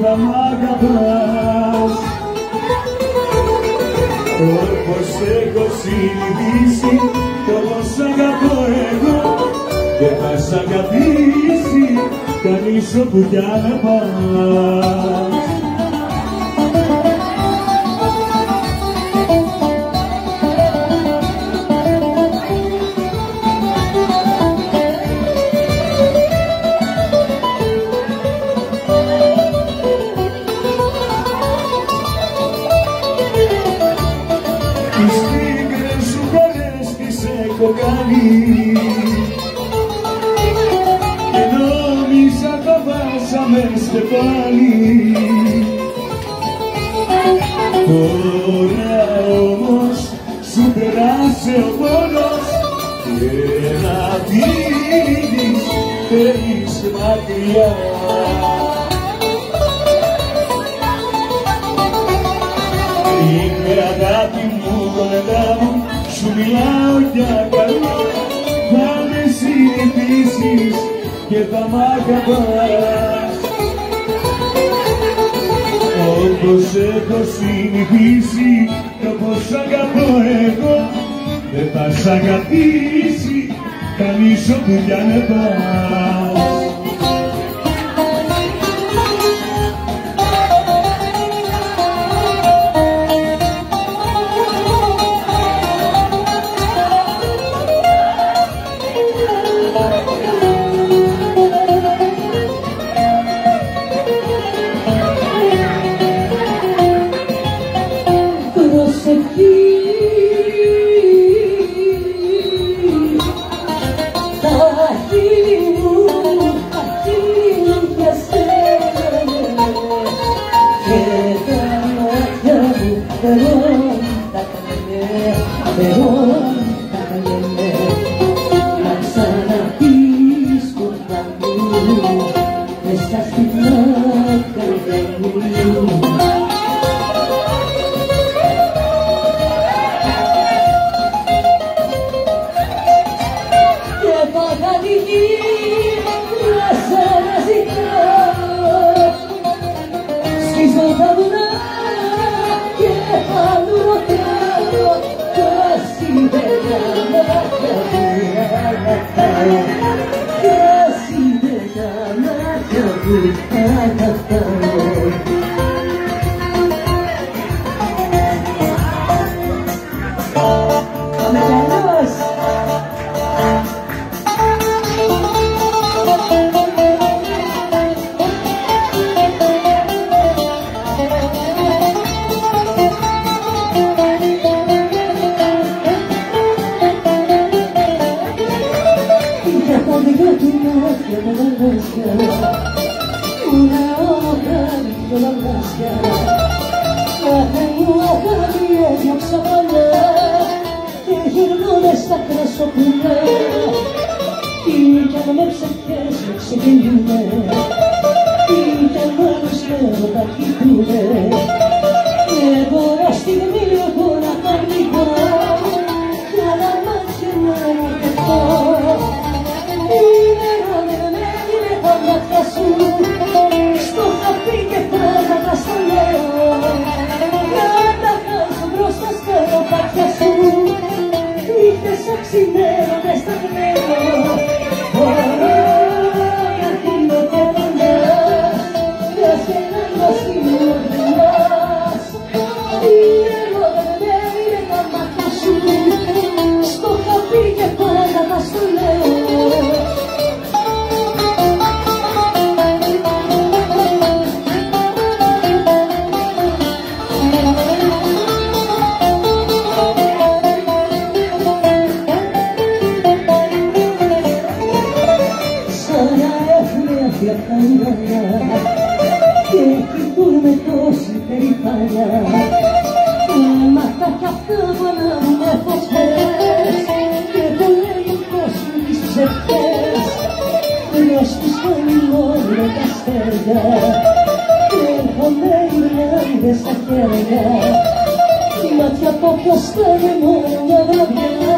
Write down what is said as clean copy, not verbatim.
θα μ' αγαπάς. Όπως έχω συνηθίσει κι όπως αγαπώ εγώ, δεν θα σ' αγαπήσει κανείς όπου κι αν πας. Τις πίκρες σου φορές τις έχω κάνει και νόμιζα το βάζαμε και πάλι. Τώρα όμως σου περάσε ο πόνος και να φύγεις θέλεις μακριά. Είμαι αγάπη μου, κοντά μου, σου μιλάω για καλό. Θα με συνηθίσεις και θα μ' αγαπάς. Όπως έχω συνηθίσει κι όπως αγαπώ εγώ, δεν θα σ' αγαπήσει κανείς όπου κι αν πας. Στα χέρια, η μάτια από ποιος θέλει μόνο μια βραδιά.